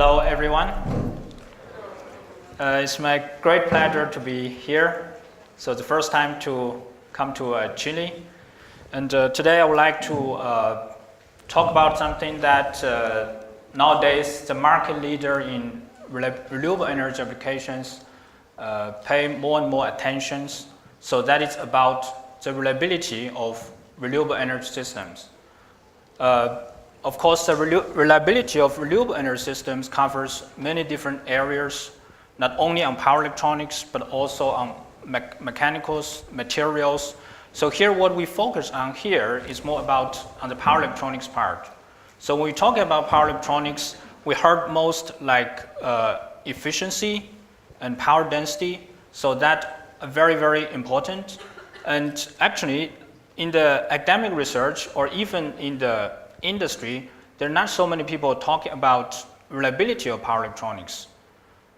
Hello, everyone. It's my great pleasure to be here. So it's the first time to come to Chile. And today I would like to talk about something that nowadays the market leader in renewable energy applications pay more and more attention. So that is about the reliability of renewable energy systems. Of course, the reliability of renewable energy systems covers many different areas, not only on power electronics, but also on mechanicals, materials. So here what we focus on here is more about on the power electronics part. So when we talk about power electronics, we heard most like efficiency and power density. So that are very, very important. And actually, in the academic research or even in the industry, there are not so many people talking about reliability of power electronics.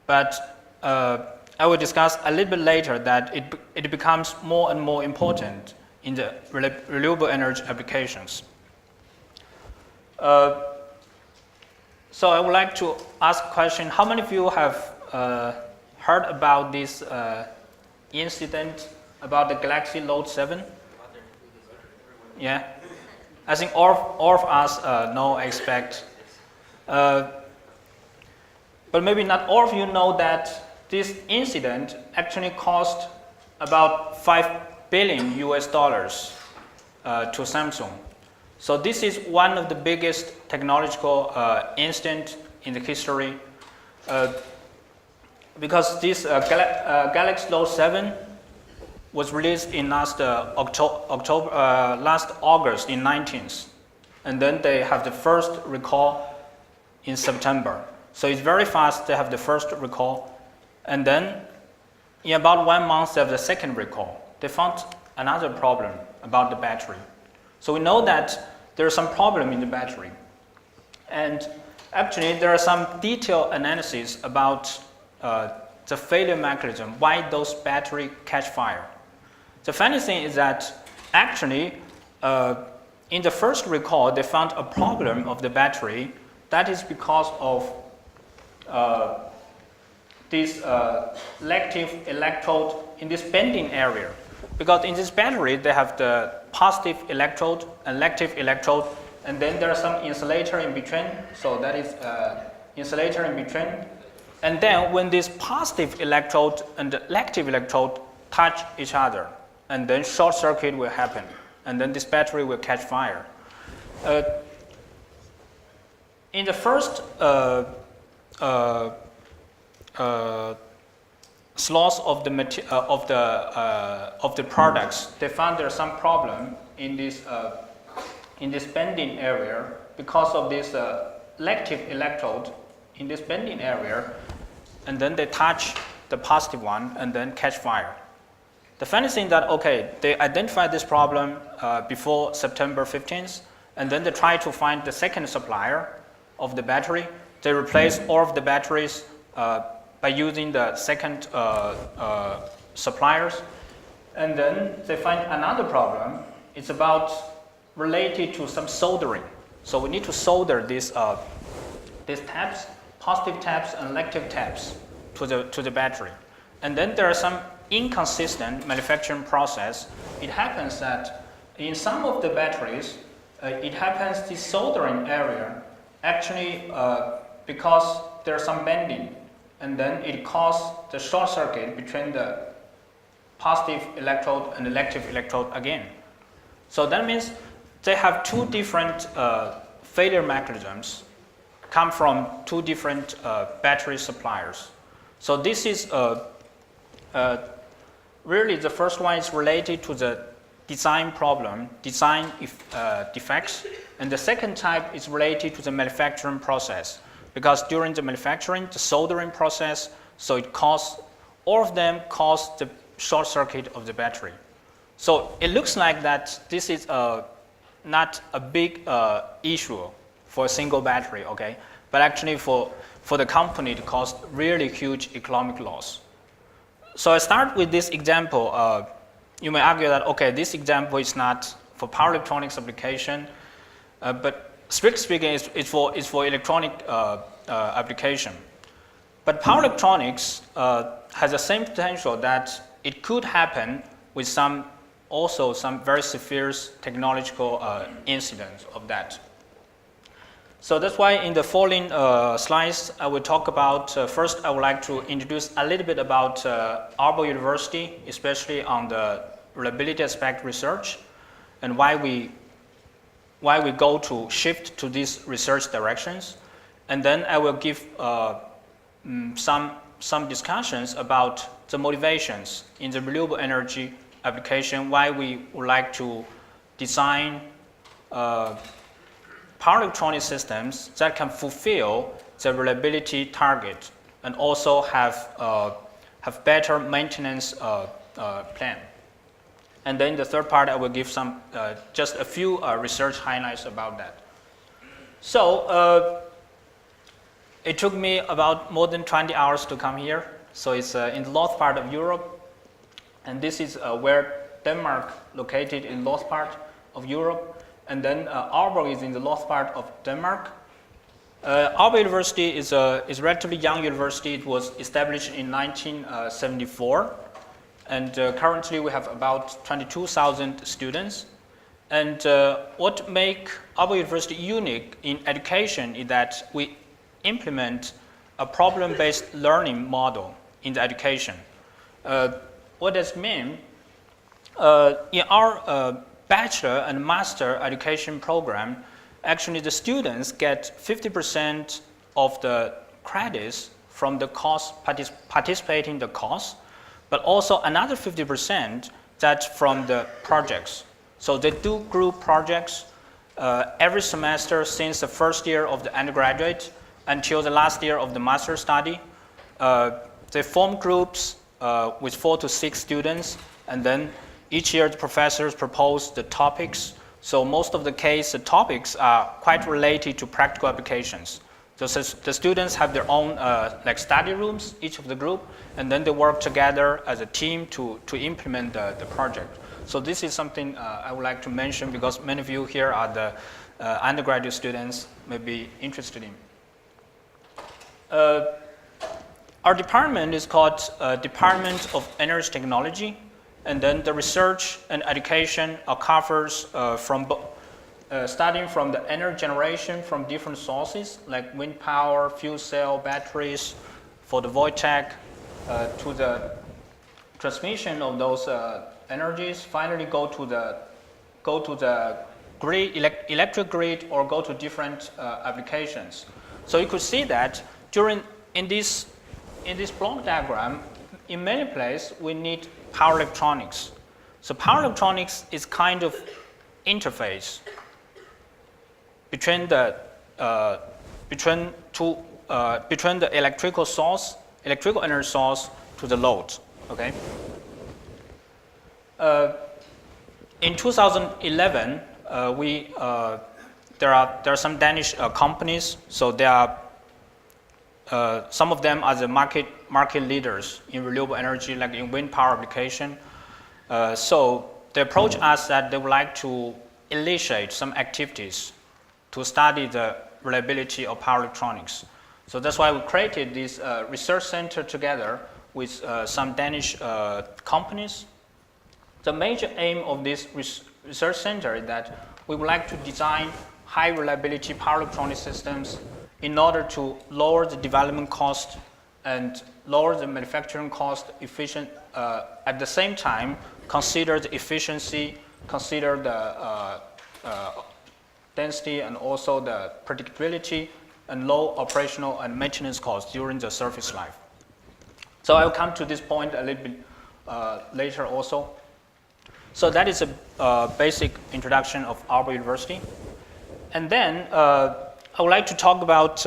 But I will discuss a little bit later that it becomes more and more important in the renewable energy applications. So I would like to ask a question. How many of you have heard about this incident about the Galaxy Note 7? Yeah. I think all of us know, I expect. But maybe not all of you know that this incident actually cost about $5 billion to Samsung. So this is one of the biggest technological incident in the history because this Galaxy Note 7 was released in last August in 19th, and then they have the first recall in September. So it's very fast. They have the first recall, and then in about 1 month they have the second recall. They found another problem about the battery. So we know that there is some problem in the battery, and actually there are some detailed analysis about the failure mechanism, why those batteries catch fire. The funny thing is that actually in the first recall they found a problem of the battery. That is because of this elective electrode in this bending area. Because in this battery they have the positive electrode and elective electrode, and then there are some insulator in between. So that is insulator in between. And then when this positive electrode and the elective electrode touch each other, and then short circuit will happen, and then this battery will catch fire. In the first slots of the products, they found there's some problem in this bending area because of this elective electrode in this bending area, and then they touch the positive one and then catch fire. The funny thing that, okay, they identified this problem before September 15th, and then they try to find the second supplier of the battery. They replace all of the batteries by using the second suppliers. And then they find another problem. It's about related to some soldering. So we need to solder these tabs, positive tabs and elective tabs to the battery. And then there are some inconsistent manufacturing process. It happens that in some of the batteries, it happens the soldering area actually because there's some bending, and then it causes the short circuit between the positive electrode and elective electrode again. So that means they have two different failure mechanisms come from two different battery suppliers. So this is really, the first one is related to the design problem, design defects, and the second type is related to the manufacturing process. Because during the manufacturing, the soldering process, so all of them cause the short circuit of the battery. So it looks like that this is not a big issue for a single battery, okay? But actually for the company, it caused really huge economic loss. So I start with this example. You may argue that, okay, this example is not for power electronics application, but strictly speaking, it's for electronic application. But power electronics has the same potential that it could happen with some very severe technological incidents of that. So that's why in the following slides, I will talk about, first I would like to introduce a little bit about Aalborg University, especially on the reliability aspect research, and why we go to shift to these research directions. And then I will give some discussions about the motivations in the renewable energy application, why we would like to design power electronic systems that can fulfill the reliability target and also have better maintenance plan. And then the third part, I will give some just a few research highlights about that. So it took me about more than 20 hours to come here. So it's in the north part of Europe, and this is where Denmark located in north part of Europe. And then Aalborg is in the north part of Denmark. Aalborg University is a relatively young university. It was established in 1974. And currently we have about 22,000 students. And what makes Aalborg University unique in education is that we implement a problem-based learning model in the education. What does it mean? In our bachelor and master education program, actually the students get 50% of the credits from the course, participating in the course, but also another 50% that's from the projects. So they do group projects every semester since the first year of the undergraduate until the last year of the master study. They form groups with 4 to 6 students, and then each year the professors propose the topics. So most of the case, the topics are quite related to practical applications. So the students have their own like study rooms, each of the group, and then they work together as a team to implement the project. So this is something I would like to mention because many of you here are the undergraduate students may be interested in. Our department is called Department of Energy Technology, and then the research and education covers starting from the energy generation from different sources like wind power, fuel cell, batteries, photovoltaic, to the transmission of those energies. Finally, go to the grid, electric grid, or go to different applications. So you could see that in this block diagram, in many places we need power electronics. So power electronics is kind of interface between the electrical energy source to the load. Okay. In 2011, there are some Danish companies. So there are some of them are the market leaders in renewable energy, like in wind power application. So they approach us that they would like to initiate some activities to study the reliability of power electronics. So that's why we created this research center together with some Danish companies. The major aim of this research center is that we would like to design high reliability power electronic systems in order to lower the development cost and lower the manufacturing cost efficient, at the same time consider the efficiency, consider the density, and also the predictability and low operational and maintenance costs during the service life. So I'll come to this point a little bit later also. So that is a basic introduction of Aalborg University. And then I would like to talk about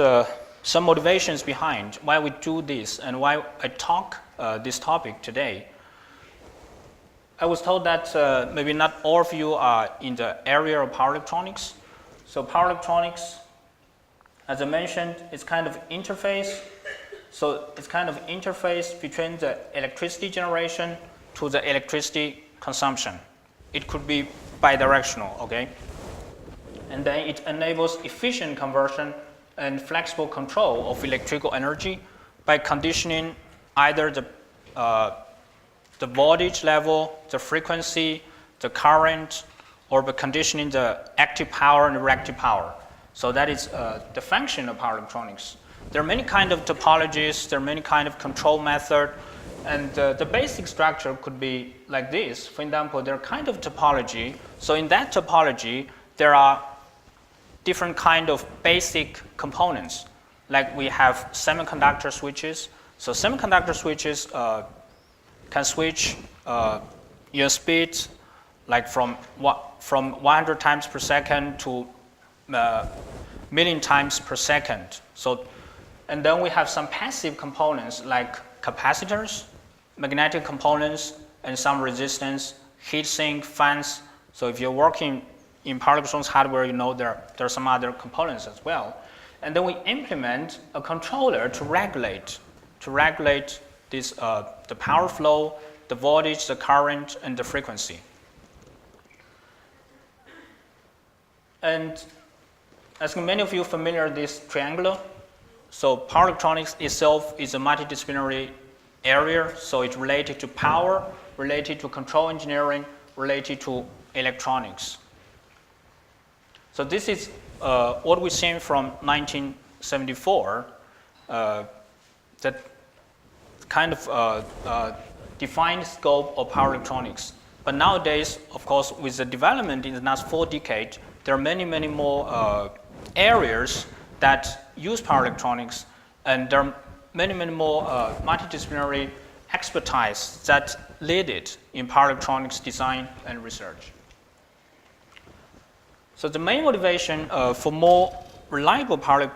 some motivations behind why we do this and why I talk this topic today. I was told that maybe not all of you are in the area of power electronics. So power electronics, as I mentioned, is kind of interface. So it's kind of interface between the electricity generation to the electricity consumption. It could be bidirectional, okay? and then it enables efficient conversion and flexible control of electrical energy by conditioning either the voltage level, the frequency, the current, or by conditioning the active power and the reactive power. So that is the function of power electronics. There are many kind of topologies, there are many kind of control method, and the basic structure could be like this. For example, there are kind of topology. So in that topology, there are different kind of basic components. Like we have semiconductor switches. So semiconductor switches can switch your speed like from 100 times per second to million times per second. So, and then we have some passive components like capacitors, magnetic components, and some resistance, heat sink, fans. So if you're working in power electronics hardware, you know there are some other components as well. And then we implement a controller to regulate this, the power flow, the voltage, the current, and the frequency. And as many of you are familiar with this triangle, so power electronics itself is a multidisciplinary area. So it's related to power, related to control engineering, related to electronics. So this is what we've seen from 1974, that kind of defined scope of power electronics. But nowadays, of course, with the development in the last 4 decades, there are many, many more areas that use power electronics, and there are many, many more multidisciplinary expertise that lead it in power electronics design and research. So the main motivation for more reliable power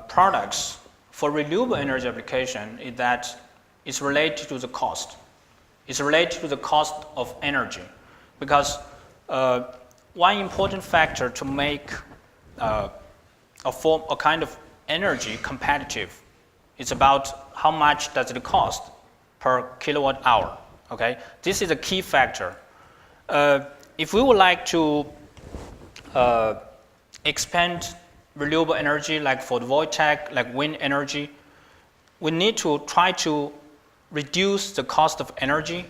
products for renewable energy application is that it's related to the cost. It's related to the cost of energy, because one important factor to make a kind of energy competitive is about how much does it cost per kilowatt hour. Okay, this is a key factor. If we would like to expand renewable energy like photovoltaic, like wind energy, we need to try to reduce the cost of energy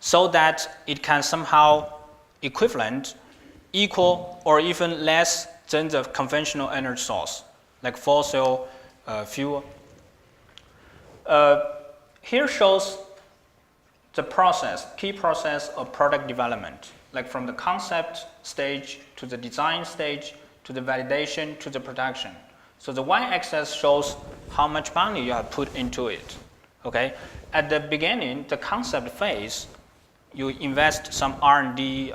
so that it can somehow equivalent, equal, or even less than the conventional energy source, like fossil fuel. Here shows the process, key process of product development, like from the concept stage to the design stage to the validation to the production. So the y-axis shows how much money you have put into it. Okay, at the beginning, the concept phase, you invest some R&D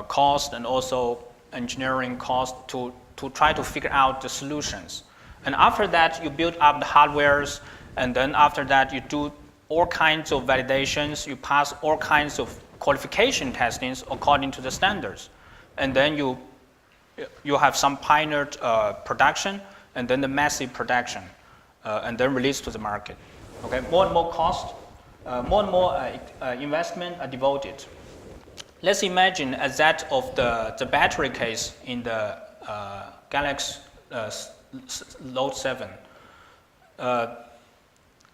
cost and also engineering cost to try to figure out the solutions. And after that, you build up the hardwares, and then after that, you do all kinds of validations, you pass all kinds of qualification testings according to the standards. And then you have some pioneered production, and then the massive production, and then release to the market. Okay, more and more cost, more and more investment are devoted. Let's imagine as that of the battery case in the Galaxy Note 7.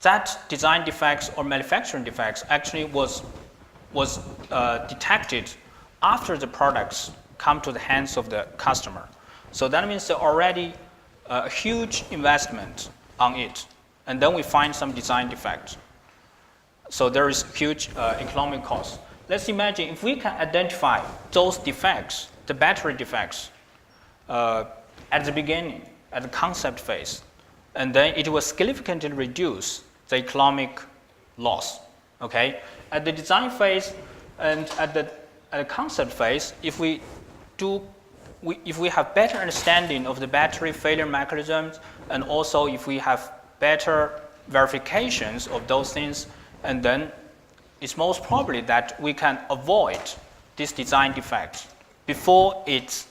That design defects or manufacturing defects actually was detected after the products come to the hands of the customer. So that means there already a huge investment on it. And then we find some design defects. So there is huge economic cost. Let's imagine if we can identify those defects, the battery defects, at the beginning, at the concept phase, and then it will significantly reduce the economic loss. Okay? At the design phase and at the concept phase, if we have better understanding of the battery failure mechanisms, and also if we have better verifications of those things, and then it's most probably that we can avoid this design defect before it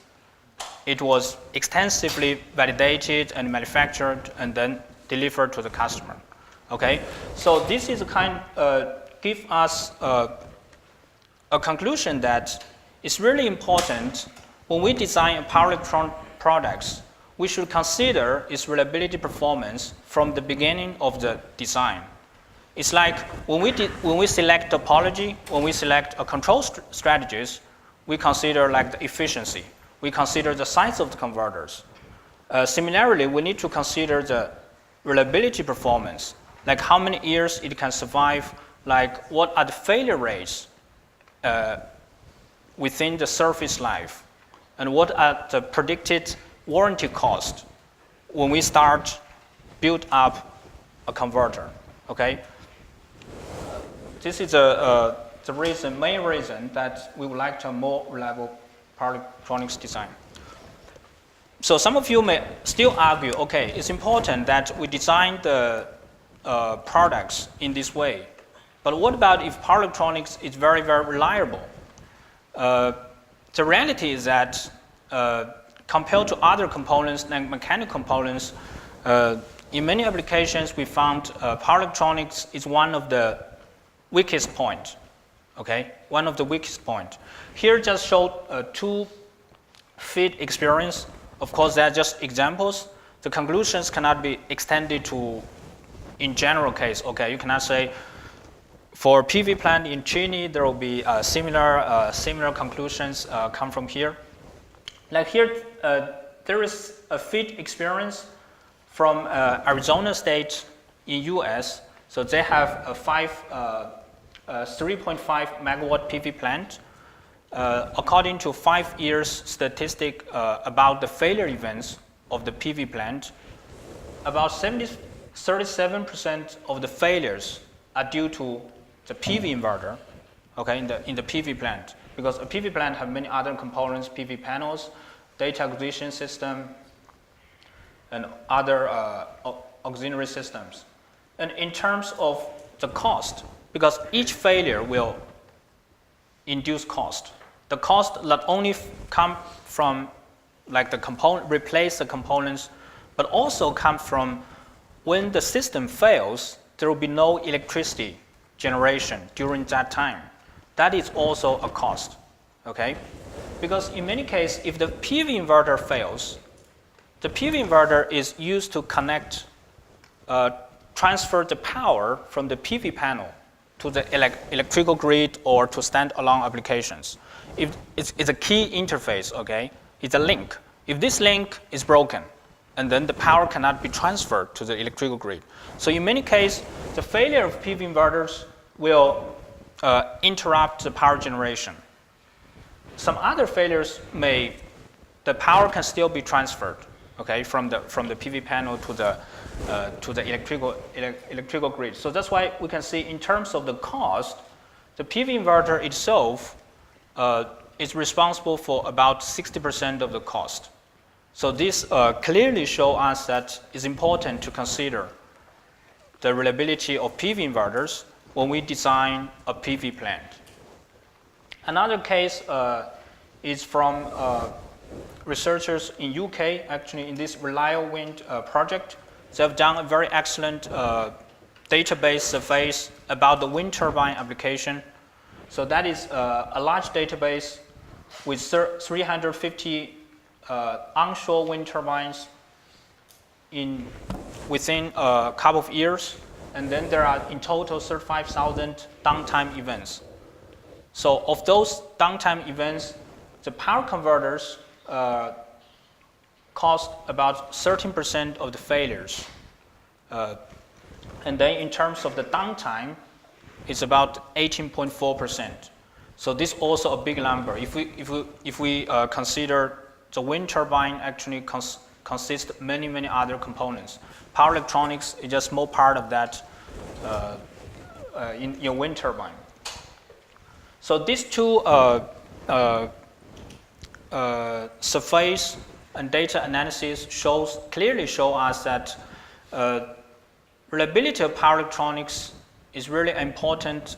was extensively validated and manufactured and then delivered to the customer. Okay, so this is a kind give us a conclusion that it's really important when we design power electronic products, we should consider its reliability performance from the beginning of the design. It's like when we select topology, when we select a control strategies, we consider like the efficiency. We consider the size of the converters. Similarly, we need to consider the reliability performance, like how many years it can survive, like what are the failure rates within the service life, and what are the predicted warranty costs when we start build up a converter. Okay, this is the main reason that we would like to have more reliable power electronics design. So some of you may still argue, okay, it's important that we design the products in this way. But what about if power electronics is very, very reliable? The reality is that compared to other components like mechanical components, in many applications we found power electronics is one of the weakest point. Okay, one of the weakest point. Here just showed two field experience. Of course, they're just examples. The conclusions cannot be extended to in general case. Okay, you cannot say for PV plant in Chile there will be similar conclusions come from here. Like here, there is a field experience from Arizona State in US. So they have a 3.5 megawatt PV plant. According to 5 years statistic about the failure events of the PV plant, about 37% of the failures are due to the PV inverter, okay, in the PV plant. Because a PV plant have many other components, PV panels, data acquisition system, and other auxiliary systems. And in terms of the cost, because each failure will induce cost. The cost not only come from like the component, replace the components, but also come from when the system fails, there will be no electricity generation during that time. That is also a cost, okay? Because in many cases, if the PV inverter fails, the PV inverter is used to connect, transfer the power from the PV panel to the electrical grid or to standalone applications. If it's a key interface, okay? It's a link. If this link is broken, and then the power cannot be transferred to the electrical grid. So in many cases, the failure of PV inverters will interrupt the power generation. Some other failures the power can still be transferred, okay, from the PV panel to the electrical grid. So that's why we can see in terms of the cost, the PV inverter itself is responsible for about 60% of the cost. So this clearly shows us that it's important to consider the reliability of PV inverters when we design a PV plant. Another case is from researchers in UK, actually in this Renewable Wind project. They have done a very excellent database surveys about the wind turbine application. So that is a large database with 350 onshore wind turbines within a couple of years. And then there are in total 35,000 downtime events. So of those downtime events, the power converters cost about 13% of the failures. And then in terms of the downtime, it's about 18.4%. So this is also a big number. If we consider the wind turbine actually consists of many other components. Power electronics is just more part of that in your wind turbine. So these two surface and data analysis clearly show us that reliability of power electronics is really an important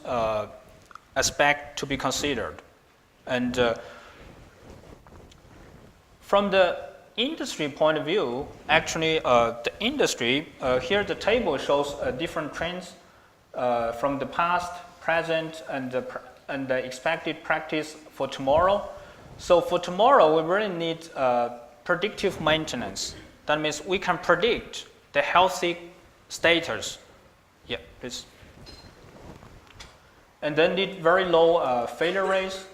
aspect to be considered. And from the industry point of view, actually the industry, here the table shows different trends from the past, present, and the expected practice for tomorrow. So for tomorrow, we really need predictive maintenance. That means we can predict the healthy status. Yeah, please. And then need very low failure rates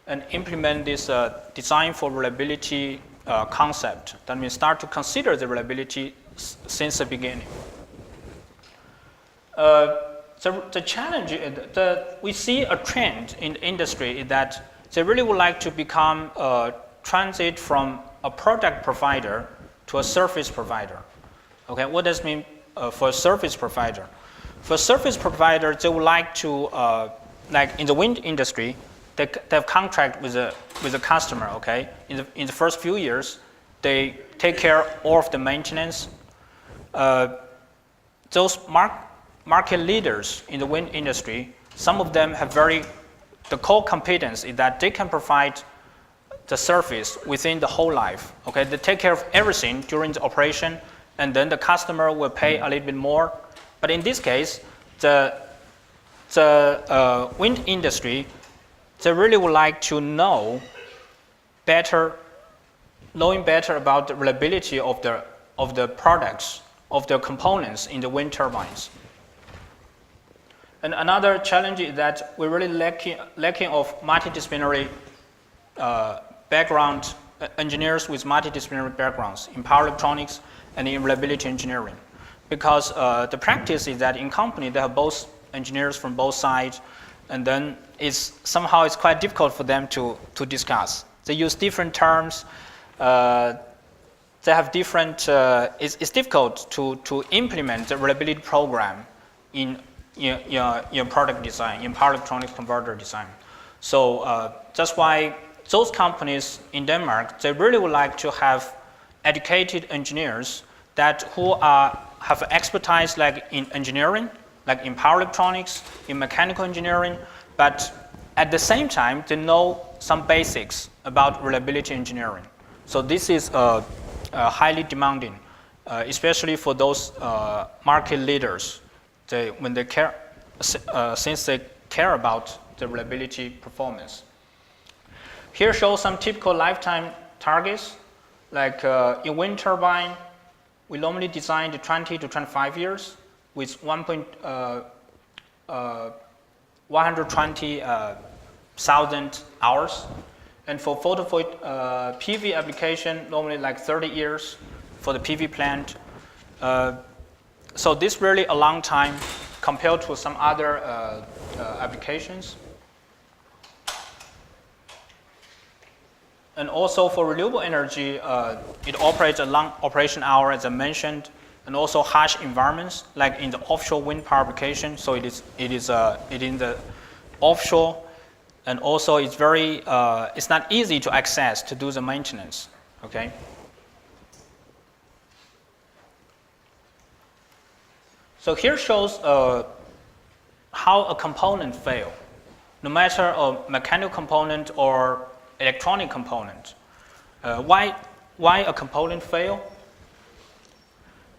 and implement this design for reliability concept. That means start to consider the reliability since the beginning. The challenge is we see a trend in the industry is that they really would like to become transit from a product provider to a service provider. Okay, what does it mean for a service provider? For a service provider, they would like to, like in the wind industry, they have contract with a customer. Okay, in the first few years, they take care of all of the maintenance. Those market leaders in the wind industry, some of them have the core competence is that they can provide the service within the whole life. Okay, they take care of everything during the operation, and then the customer will pay a little bit more. But in this case, the wind industry, they really would like to knowing better about the reliability of the products, of the components in the wind turbines. And another challenge is that we're really lacking of multidisciplinary background, engineers with multidisciplinary backgrounds in power electronics and in reliability engineering. Because the practice is that in company, they have both engineers from both sides, and then it's quite difficult for them to discuss. They use different terms. They have different, it's difficult to implement the reliability program in product design, in power electronics converter design. So that's why those companies in Denmark, they really would like to have educated engineers who have expertise like in engineering, like in power electronics, in mechanical engineering, but at the same time, they know some basics about reliability engineering. So this is highly demanding, especially for those market leaders. Since they care about the reliability performance. Here shows some typical lifetime targets. Like in wind turbine, we normally design the 20 to 25 years with 120,000 hours. And for photovoltaic PV application, normally like 30 years for the PV plant. So this really a long time compared to some other applications. And also for renewable energy, it operates a long operation hour, as I mentioned, and also harsh environments, like in the offshore wind power application. So it is in the offshore, and also it's it's not easy to access to do the maintenance. Okay. So here shows how a component fails, no matter a mechanical component or electronic component. Why a component fails?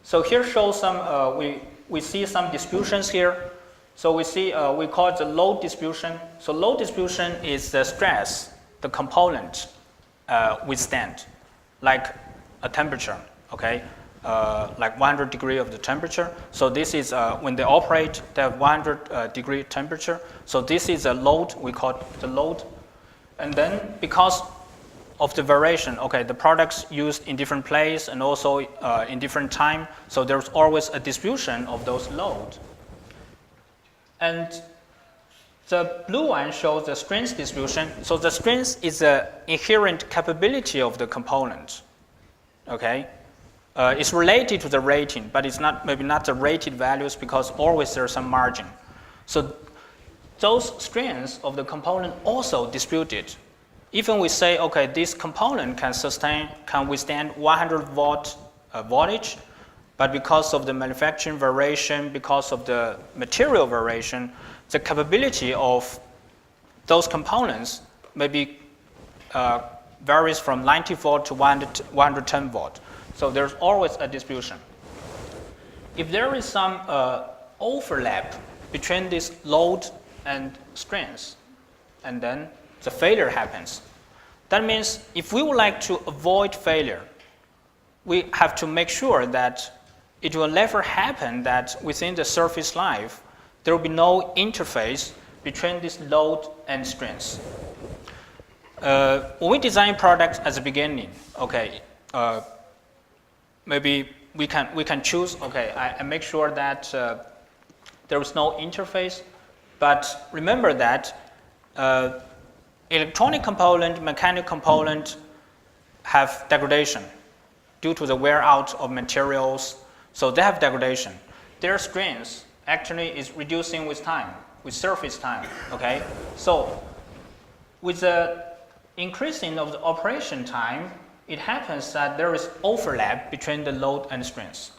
So here shows some, we see some distributions here. So we see, we call it the load distribution. So load distribution is the stress the component withstand, like a temperature, okay? Like 100 degree of the temperature. So this is, when they operate, they have 100 degree temperature. So this is a load, we call it the load. And then because of the variation, okay, the products used in different place and also in different time, so there's always a distribution of those loads. And the blue one shows the strength distribution. So the strength is the inherent capability of the component, okay? It's related to the rating, but it's not, maybe not the rated values, because always there's some margin. So those strengths of the component also distributed. Even we say, okay, this component can withstand 100 volt voltage, but because of the manufacturing variation, because of the material variation, the capability of those components maybe varies from 90 volt to 110 volt. So there's always a distribution. If there is some overlap between this load and strength, and then the failure happens, That means if we would like to avoid failure, we have to make sure that it will never happen that within the surface life, there will be no interface between this load and strength. When we design products at the beginning, okay, maybe we can choose, okay, I make sure that there is no interface, but remember that electronic component, mechanical component have degradation due to the wear out of materials, so they have degradation. Their strength actually is reducing with time, with surface time, okay? So with the increasing of the operation time, it happens that there is overlap between the load and strength.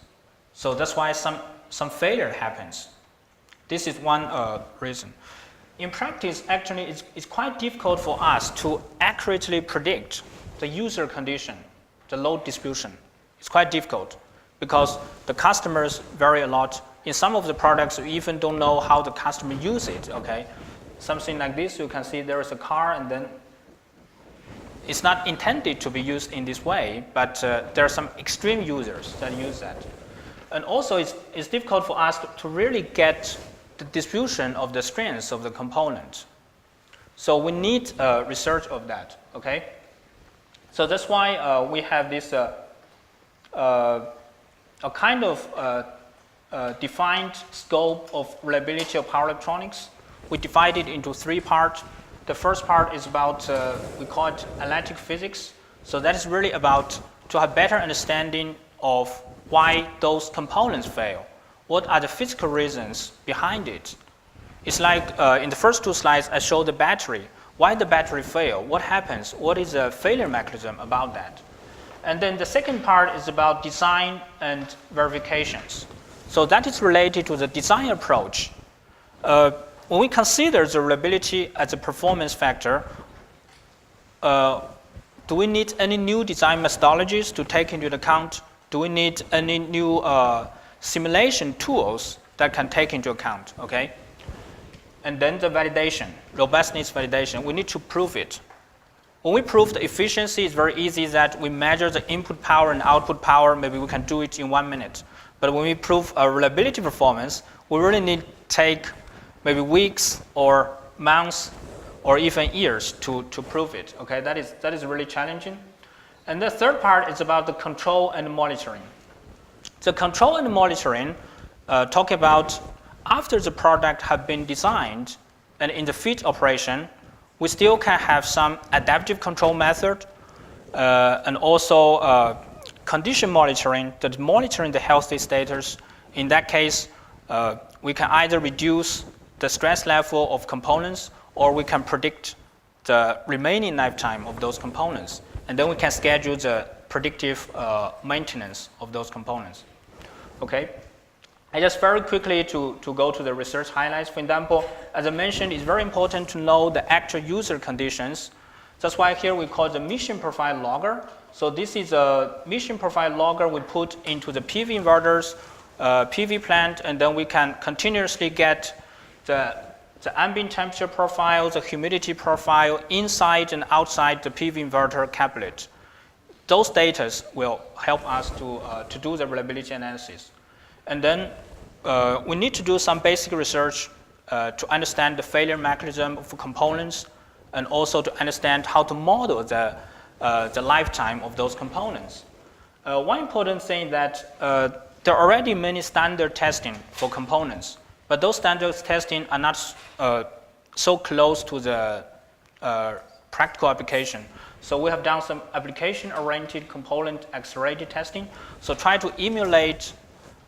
So that's why some failure happens. This is one reason. In practice, actually, it's quite difficult for us to accurately predict the user condition, the load distribution. It's quite difficult because the customers vary a lot. In some of the products, we even don't know how the customer use it, okay? Something like this, you can see there is a car and then it's not intended to be used in this way, but there are some extreme users that use that. And also, it's difficult for us to really get the distribution of the strengths of the component. So we need research of that, okay? So that's why we have this a kind of defined scope of reliability of power electronics. We divide it into 3 parts. The first part is about, we call it electric physics. So that is really about to have better understanding of why those components fail. What are the physical reasons behind it? It's like in the first 2 slides, I showed the battery. Why the battery fail? What happens? What is the failure mechanism about that? And then the second part is about design and verifications. So that is related to the design approach. When we consider the reliability as a performance factor, do we need any new design methodologies to take into account? Do we need any new simulation tools that can take into account, okay? And then the validation, robustness validation, we need to prove it. When we prove the efficiency, it's very easy that we measure the input power and output power, maybe we can do it in 1 minute. But when we prove a reliability performance, we really need to take maybe weeks or months or even years to prove it, okay? That is really challenging. And the third part is about the control and monitoring. The control and monitoring talk about after the product has been designed and in the field operation, we still can have some adaptive control method and also condition monitoring, that monitoring the healthy status. In that case, we can either reduce the stress level of components or we can predict the remaining lifetime of those components. And then we can schedule the predictive maintenance of those components. Okay? I just very quickly to go to the research highlights. For example, as I mentioned, it's very important to know the actual user conditions. That's why here we call the mission profile logger. So this is a mission profile logger we put into the PV inverters, PV plant, and then we can continuously get the ambient temperature profile, the humidity profile inside and outside the PV inverter cabinet. Those data will help us to do the reliability analysis. And then we need to do some basic research to understand the failure mechanism of components and also to understand how to model the lifetime of those components. One important thing that there are already many standard testing for components, but those standard testing are not so close to the practical application. So we have done some application-oriented component accelerated testing. So try to emulate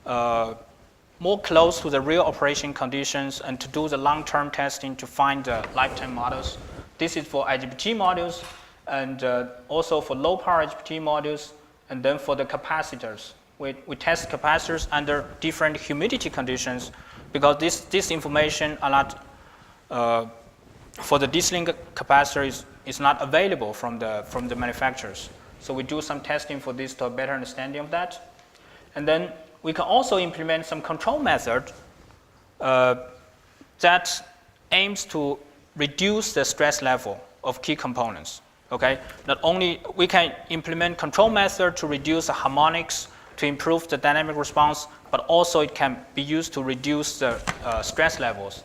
more close to the real operation conditions and to do the long-term testing to find the lifetime models. This is for IGBT modules and also for low-power IGBT modules, and then for the capacitors. We test capacitors under different humidity conditions because this information are not, for the D-Link capacitor is not available from the manufacturers. So we do some testing for this to have better understanding of that. And then we can also implement some control method that aims to reduce the stress level of key components. Okay, not only we can implement control method to reduce the harmonics, to improve the dynamic response, but also it can be used to reduce the stress levels.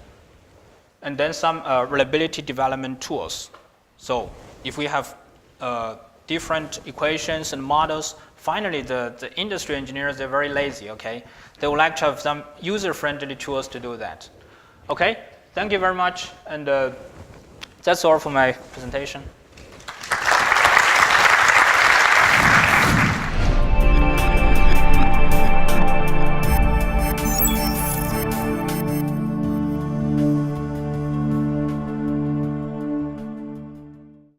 And then some reliability development tools. So if we have different equations and models, finally the industry engineers, they're very lazy, okay? They would like to have some user-friendly tools to do that. Okay, thank you very much, and that's all for my presentation.